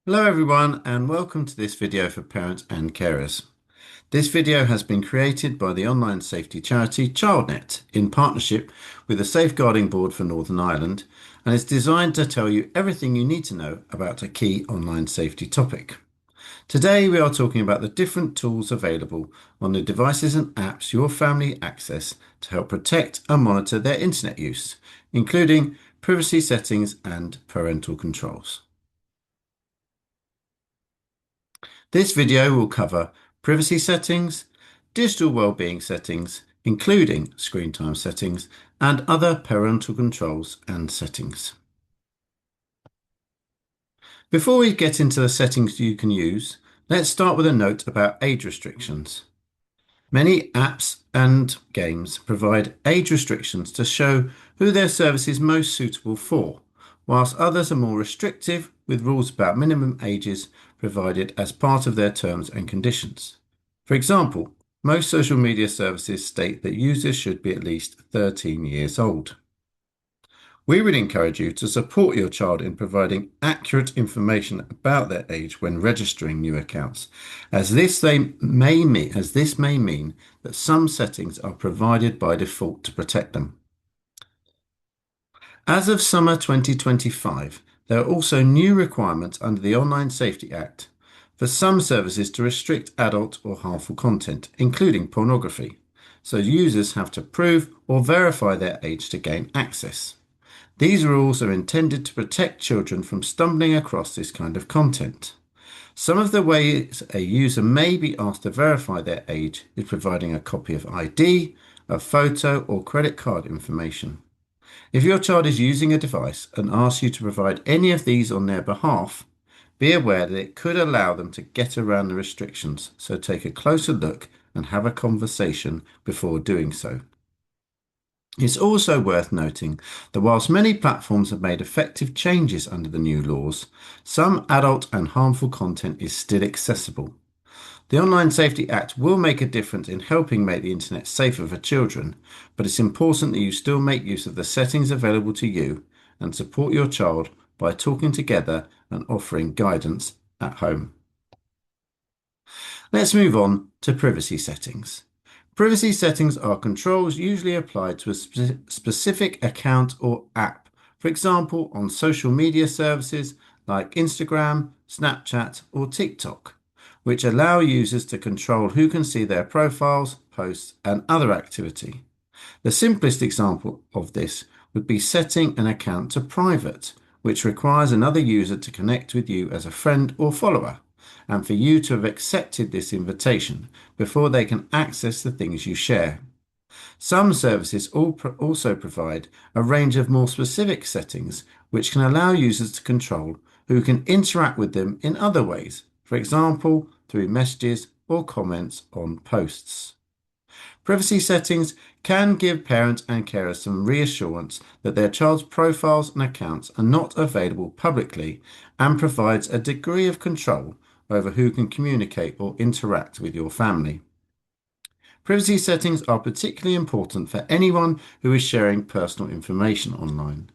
Hello everyone and welcome to this video for parents and carers. This video has been created by the online safety charity ChildNet in partnership with the Safeguarding Board for Northern Ireland and is designed to tell you everything you need to know about a key online safety topic. Today we are talking about the different tools available on the devices and apps your family access to help protect and monitor their internet use, including privacy settings and parental controls. This video will cover privacy settings, digital wellbeing settings, including screen time settings, and other parental controls and settings. Before we get into the settings you can use, let's start with a note about age restrictions. Many apps and games provide age restrictions to show who their service is most suitable for, whilst others are more restrictive with rules about minimum ages provided as part of their terms and conditions. For example, most social media services state that users should be at least 13 years old. We would encourage you to support your child in providing accurate information about their age when registering new accounts, as this may mean that some settings are provided by default to protect them. As of summer 2025, there are also new requirements under the Online Safety Act for some services to restrict adult or harmful content, including pornography, so users have to prove or verify their age to gain access. These rules are intended to protect children from stumbling across this kind of content. Some of the ways a user may be asked to verify their age is providing a copy of ID, a photo, or credit card information. If your child is using a device and asks you to provide any of these on their behalf, be aware that it could allow them to get around the restrictions, so take a closer look and have a conversation before doing so. It's also worth noting that whilst many platforms have made effective changes under the new laws, some adult and harmful content is still accessible. The Online Safety Act will make a difference in helping make the internet safer for children, but it's important that you still make use of the settings available to you and support your child by talking together and offering guidance at home. Let's move on to privacy settings. Privacy settings are controls usually applied to a specific account or app, for example, on social media services like Instagram, Snapchat, or TikTok, which allow users to control who can see their profiles, posts, and other activity. The simplest example of this would be setting an account to private, which requires another user to connect with you as a friend or follower, and for you to have accepted this invitation before they can access the things you share. Some services also provide a range of more specific settings which can allow users to control who can interact with them in other ways, for example, through messages or comments on posts. Privacy settings can give parents and carers some reassurance that their child's profiles and accounts are not available publicly and provides a degree of control over who can communicate or interact with your family. Privacy settings are particularly important for anyone who is sharing personal information online.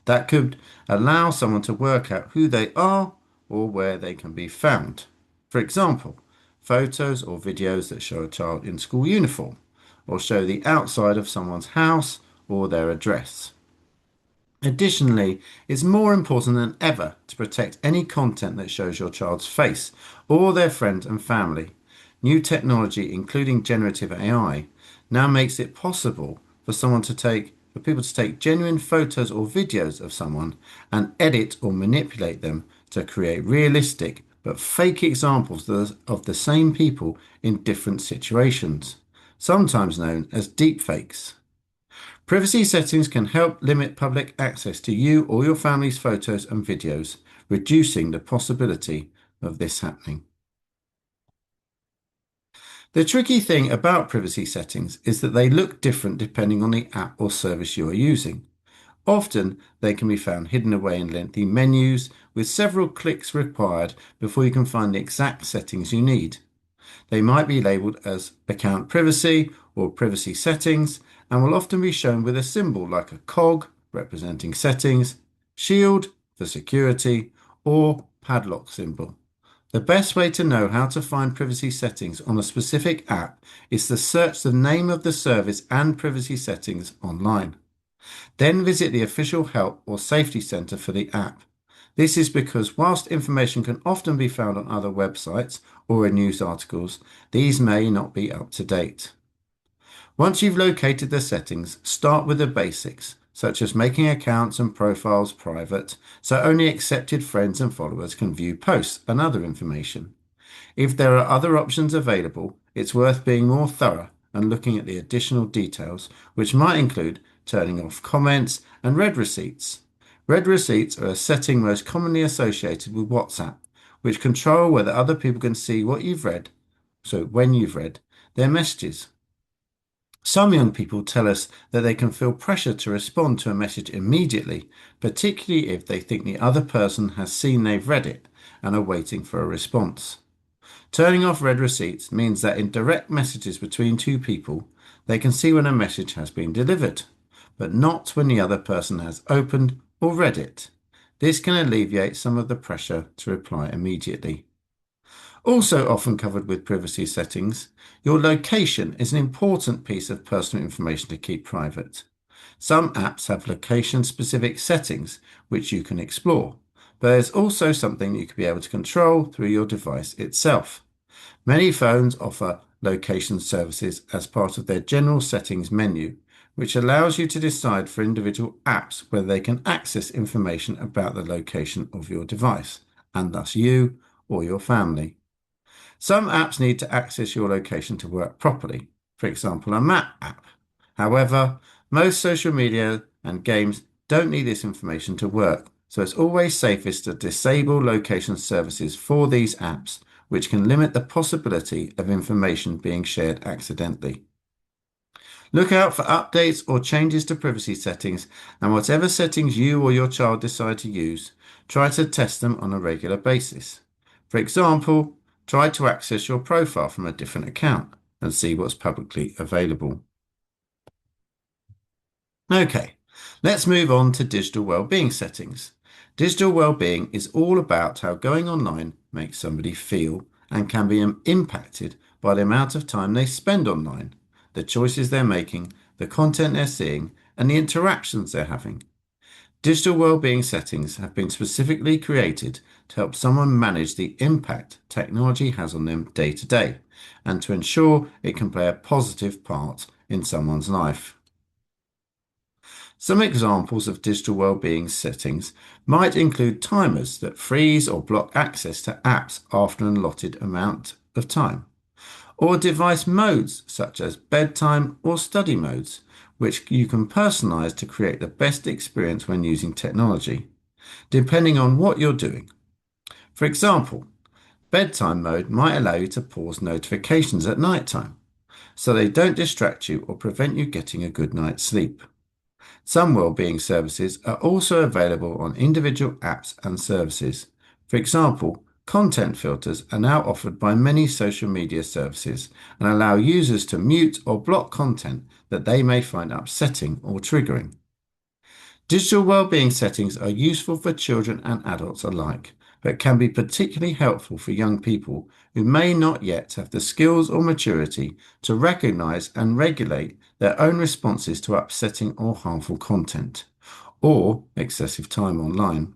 That could allow someone to work out who they are or where they can be found. For example, photos or videos that show a child in school uniform or show the outside of someone's house or their address. Additionally, it's more important than ever to protect any content that shows your child's face or their friends and family. New technology, including generative AI, now makes it possible for people to take genuine photos or videos of someone and edit or manipulate them to create realistic but fake examples of the same people in different situations, sometimes known as deepfakes. Privacy settings can help limit public access to you or your family's photos and videos, reducing the possibility of this happening. The tricky thing about privacy settings is that they look different depending on the app or service you are using. Often, they can be found hidden away in lengthy menus with several clicks required before you can find the exact settings you need. They might be labeled as account privacy or privacy settings and will often be shown with a symbol like a cog representing settings, shield for security, or padlock symbol. The best way to know how to find privacy settings on a specific app is to search the name of the service and privacy settings online. Then visit the official help or safety center for the app. This is because whilst information can often be found on other websites or in news articles, these may not be up to date. Once you've located the settings, start with the basics, such as making accounts and profiles private, so only accepted friends and followers can view posts and other information. If there are other options available, it's worth being more thorough and looking at the additional details, which might include turning off comments and read receipts. Read receipts are a setting most commonly associated with WhatsApp, which control whether other people can see what you've read, so when you've read, their messages. Some young people tell us that they can feel pressure to respond to a message immediately, particularly if they think the other person has seen they've read it and are waiting for a response. Turning off read receipts means that in direct messages between two people, they can see when a message has been delivered, but not when the other person has opened or read it. This can alleviate some of the pressure to reply immediately. Also often covered with privacy settings, your location is an important piece of personal information to keep private. Some apps have location-specific settings which you can explore, but there's also something you can be able to control through your device itself. Many phones offer location services as part of their general settings menu, which allows you to decide for individual apps whether they can access information about the location of your device, and thus you or your family. Some apps need to access your location to work properly, for example, a map app. However, most social media and games don't need this information to work, so it's always safest to disable location services for these apps, which can limit the possibility of information being shared accidentally. Look out for updates or changes to privacy settings, and whatever settings you or your child decide to use, try to test them on a regular basis. For example, try to access your profile from a different account and see what's publicly available. Okay, let's move on to digital well-being settings. Digital well-being is all about how going online makes somebody feel and can be impacted by the amount of time they spend online, the choices they're making, the content they're seeing, and the interactions they're having. Digital well-being settings have been specifically created to help someone manage the impact technology has on them day to day, and to ensure it can play a positive part in someone's life. Some examples of digital well-being settings might include timers that freeze or block access to apps after an allotted amount of time, or device modes such as bedtime or study modes, which you can personalize to create the best experience when using technology, depending on what you're doing. For example, bedtime mode might allow you to pause notifications at night time, so they don't distract you or prevent you getting a good night's sleep. Some well-being services are also available on individual apps and services. For example, content filters are now offered by many social media services and allow users to mute or block content that they may find upsetting or triggering. Digital well-being settings are useful for children and adults alike, but can be particularly helpful for young people who may not yet have the skills or maturity to recognize and regulate their own responses to upsetting or harmful content, or excessive time online.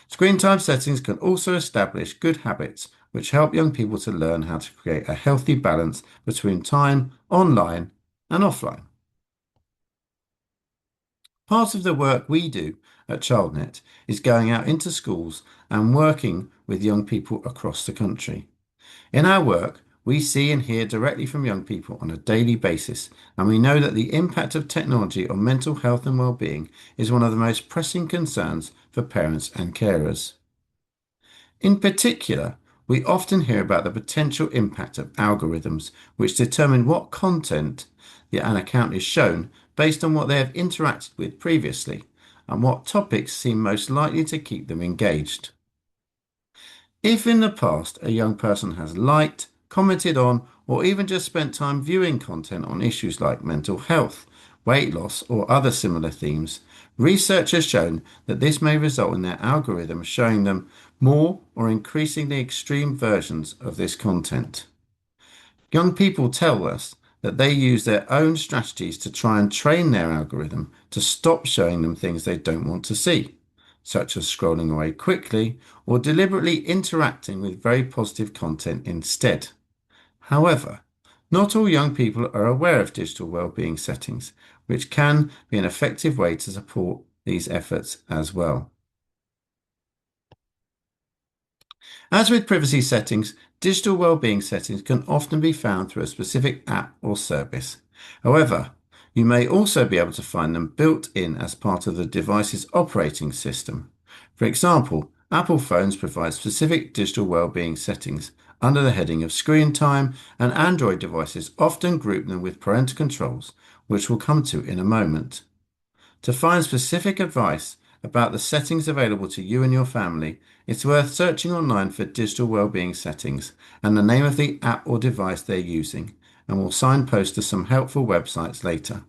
Screen time settings can also establish good habits which help young people to learn how to create a healthy balance between time online and offline. Part of the work we do at ChildNet is going out into schools and working with young people across the country. In our work, we see and hear directly from young people on a daily basis, and we know that the impact of technology on mental health and well-being is one of the most pressing concerns for parents and carers. In particular, we often hear about the potential impact of algorithms, which determine what content an account is shown based on what they have interacted with previously and what topics seem most likely to keep them engaged. If in the past a young person has liked, commented on, or even just spent time viewing content on issues like mental health, weight loss, or other similar themes, Research has shown that this may result in their algorithm showing them more or increasingly extreme versions of this content. Young people tell us that they use their own strategies to try and train their algorithm to stop showing them things they don't want to see, such as scrolling away quickly or deliberately interacting with very positive content instead. However, not all young people are aware of digital well-being settings, which can be an effective way to support these efforts as well. As with privacy settings, digital well-being settings can often be found through a specific app or service. However, you may also be able to find them built in as part of the device's operating system. For example, Apple phones provide specific digital well-being settings under the heading of screen time, and Android devices often group them with parental controls, which we'll come to in a moment. To find specific advice about the settings available to you and your family, it's worth searching online for digital wellbeing settings and the name of the app or device they're using, and we'll signpost to some helpful websites later.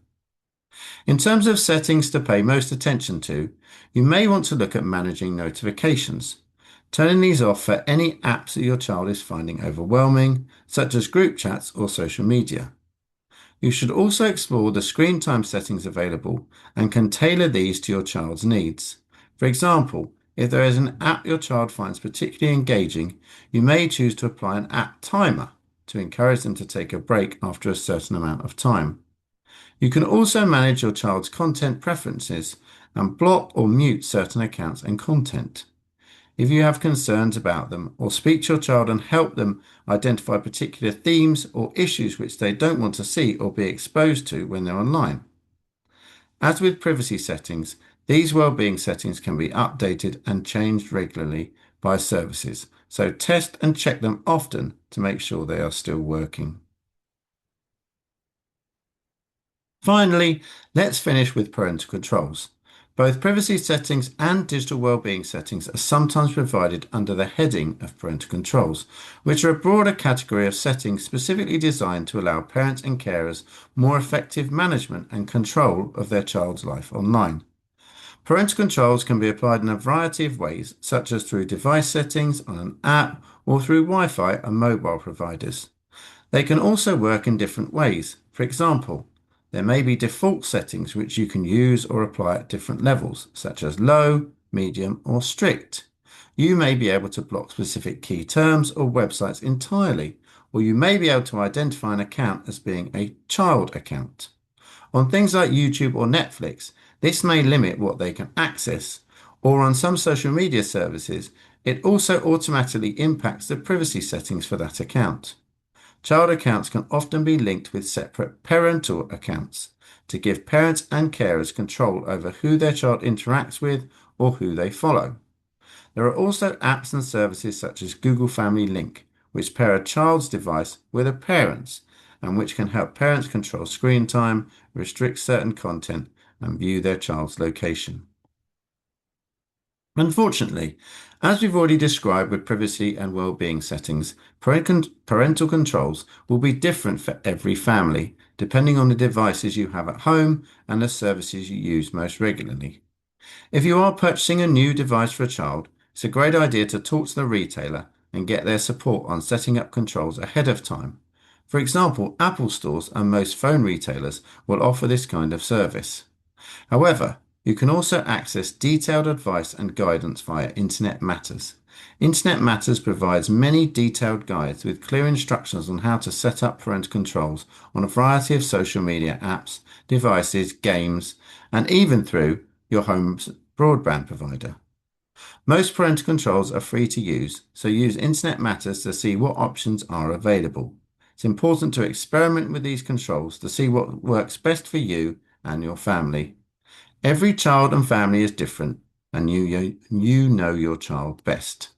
In terms of settings to pay most attention to, you may want to look at managing notifications, turning these off for any apps that your child is finding overwhelming, such as group chats or social media. You should also explore the screen time settings available and can tailor these to your child's needs. For example, if there is an app your child finds particularly engaging, you may choose to apply an app timer to encourage them to take a break after a certain amount of time. You can also manage your child's content preferences and block or mute certain accounts and content. If you have concerns about them, or speak to your child and help them identify particular themes or issues which they don't want to see or be exposed to when they're online. As with privacy settings, these well-being settings can be updated and changed regularly by services, so test and check them often to make sure they are still working. Finally, let's finish with parental controls. Both privacy settings and digital wellbeing settings are sometimes provided under the heading of parental controls, which are a broader category of settings specifically designed to allow parents and carers more effective management and control of their child's life online. Parental controls can be applied in a variety of ways, such as through device settings on an app or through Wi-Fi and mobile providers. They can also work in different ways. For example, there may be default settings which you can use or apply at different levels, such as low, medium, or strict. You may be able to block specific key terms or websites entirely, or you may be able to identify an account as being a child account. On things like YouTube or Netflix, this may limit what they can access, or on some social media services, it also automatically impacts the privacy settings for that account. Child accounts can often be linked with separate parental accounts to give parents and carers control over who their child interacts with or who they follow. There are also apps and services such as Google Family Link, which pair a child's device with a parent's and which can help parents control screen time, restrict certain content, and view their child's location. Unfortunately, as we've already described with privacy and well-being settings, parental controls will be different for every family, depending on the devices you have at home and the services you use most regularly. If you are purchasing a new device for a child, it's a great idea to talk to the retailer and get their support on setting up controls ahead of time. For example, Apple stores and most phone retailers will offer this kind of service. However, you can also access detailed advice and guidance via Internet Matters. Internet Matters provides many detailed guides with clear instructions on how to set up parental controls on a variety of social media apps, devices, games, and even through your home's broadband provider. Most parental controls are free to use, so use Internet Matters to see what options are available. It's important to experiment with these controls to see what works best for you and your family. Every child and family is different, and you know your child best.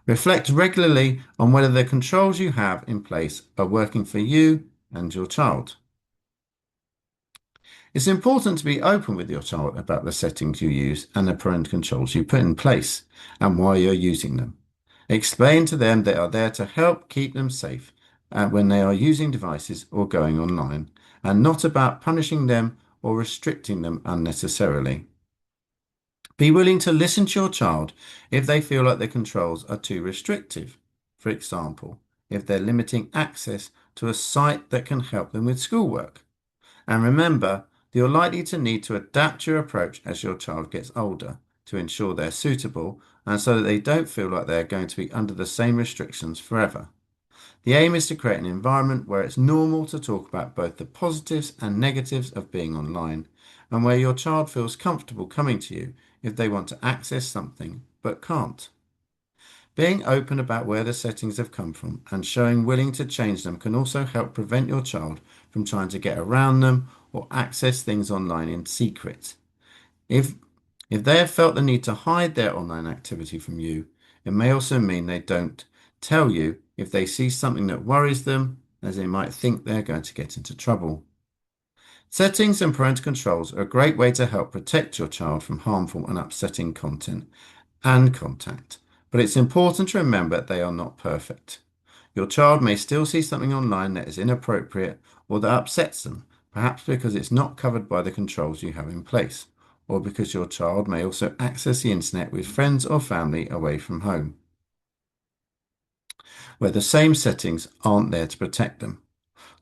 Reflect regularly on whether the controls you have in place are working for you and your child. It's important to be open with your child about the settings you use and the parental controls you put in place and why you're using them. Explain to them they are there to help keep them safe when they are using devices or going online, and not about punishing them or restricting them unnecessarily. Be willing to listen to your child if they feel like their controls are too restrictive. For example, if they're limiting access to a site that can help them with schoolwork. And remember, you're likely to need to adapt your approach as your child gets older to ensure they're suitable and so that they don't feel like they're going to be under the same restrictions forever. The aim is to create an environment where it's normal to talk about both the positives and negatives of being online, and where your child feels comfortable coming to you if they want to access something but can't. Being open about where the settings have come from and showing willing to change them can also help prevent your child from trying to get around them or access things online in secret. If if they have felt the need to hide their online activity from you, it may also mean they don't tell you if they see something that worries them, as they might think they're going to get into trouble. Settings and parental controls are a great way to help protect your child from harmful and upsetting content and contact, but it's important to remember they are not perfect. Your child may still see something online that is inappropriate or that upsets them, perhaps because it's not covered by the controls you have in place, or because your child may also access the internet with friends or family away from home, where the same settings aren't there to protect them.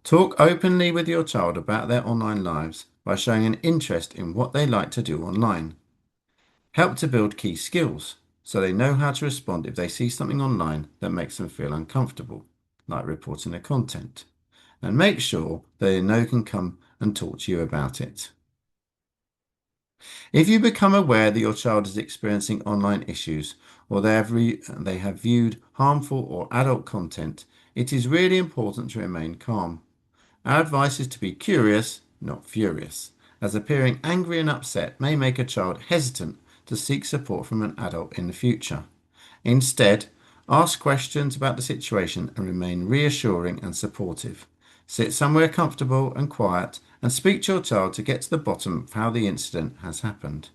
Talk openly with your child about their online lives by showing an interest in what they like to do online. Help to build key skills so they know how to respond if they see something online that makes them feel uncomfortable, like reporting the content, and make sure they know can come and talk to you about it. If you become aware that your child is experiencing online issues or they have viewed harmful or adult content, it is really important to remain calm. Our advice is to be curious, not furious, as appearing angry and upset may make a child hesitant to seek support from an adult in the future. Instead, ask questions about the situation and remain reassuring and supportive. Sit somewhere comfortable and quiet and speak to your child to get to the bottom of how the incident has happened.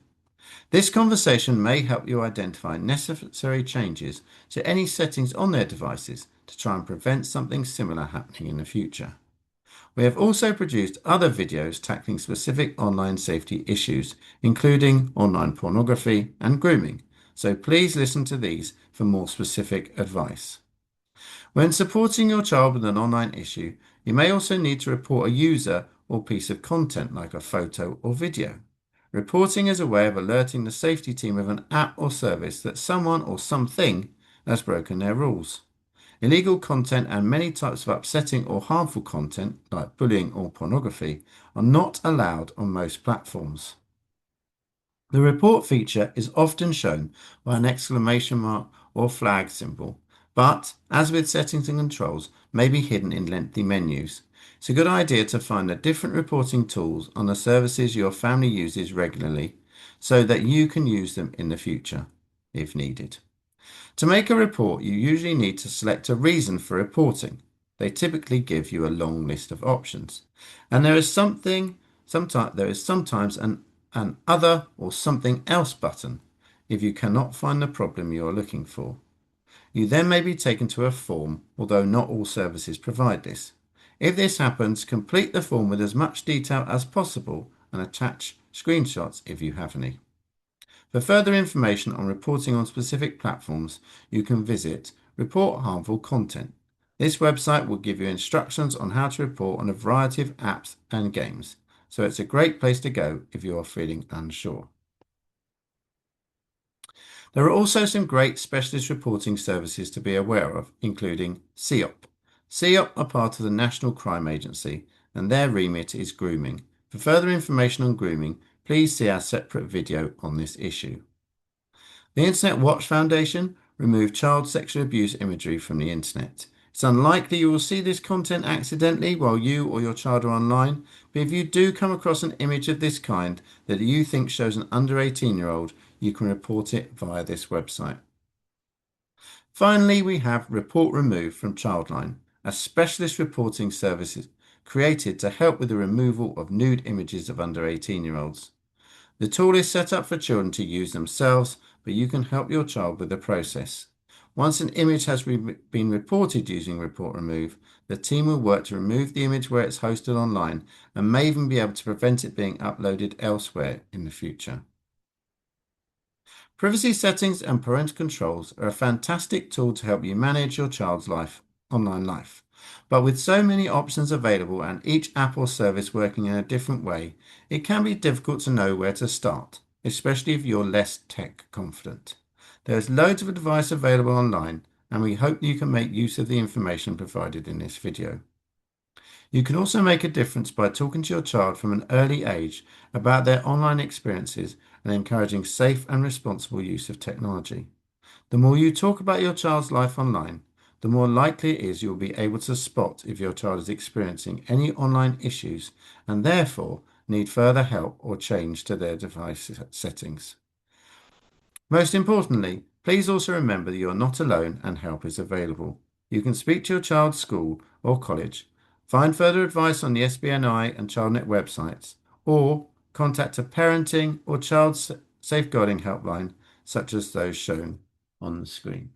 This conversation may help you identify necessary changes to any settings on their devices to try and prevent something similar happening in the future. We have also produced other videos tackling specific online safety issues, including online pornography and grooming, so please listen to these for more specific advice. When supporting your child with an online issue, you may also need to report a user or piece of content like a photo or video. Reporting is a way of alerting the safety team of an app or service that someone or something has broken their rules. Illegal content and many types of upsetting or harmful content, like bullying or pornography, are not allowed on most platforms. The report feature is often shown by an exclamation mark or flag symbol, but, as with settings and controls, may be hidden in lengthy menus. It's a good idea to find the different reporting tools on the services your family uses regularly so that you can use them in the future, if needed. To make a report, you usually need to select a reason for reporting. They typically give you a long list of options. And there is sometimes an other or something else button if you cannot find the problem you are looking for. You then may be taken to a form, although not all services provide this. If this happens, complete the form with as much detail as possible and attach screenshots if you have any. For further information on reporting on specific platforms, you can visit Report Harmful Content. This website will give you instructions on how to report on a variety of apps and games, so it's a great place to go if you are feeling unsure. There are also some great specialist reporting services to be aware of, including CEOP. CEOP are part of the National Crime Agency, and their remit is grooming. For further information on grooming, please see our separate video on this issue. The Internet Watch Foundation remove child sexual abuse imagery from the internet. It's unlikely you will see this content accidentally while you or your child are online, but if you do come across an image of this kind that you think shows an under 18-year-old, you can report it via this website. Finally, we have Report Remove from Childline, a specialist reporting service created to help with the removal of nude images of under 18-year-olds. The tool is set up for children to use themselves, but you can help your child with the process. Once an image has been reported using Report Remove, the team will work to remove the image where it's hosted online and may even be able to prevent it being uploaded elsewhere in the future. Privacy settings and parental controls are a fantastic tool to help you manage your child's online life. But with so many options available and each app or service working in a different way, it can be difficult to know where to start, especially if you're less tech confident. There's loads of advice available online, and we hope you can make use of the information provided in this video. You can also make a difference by talking to your child from an early age about their online experiences and encouraging safe and responsible use of technology. The more you talk about your child's life online, the more likely it is you'll be able to spot if your child is experiencing any online issues and therefore need further help or change to their device settings. Most importantly, please also remember that you're not alone and help is available. You can speak to your child's school or college, find further advice on the SBNI and ChildNet websites, or contact a parenting or child safeguarding helpline such as those shown on the screen.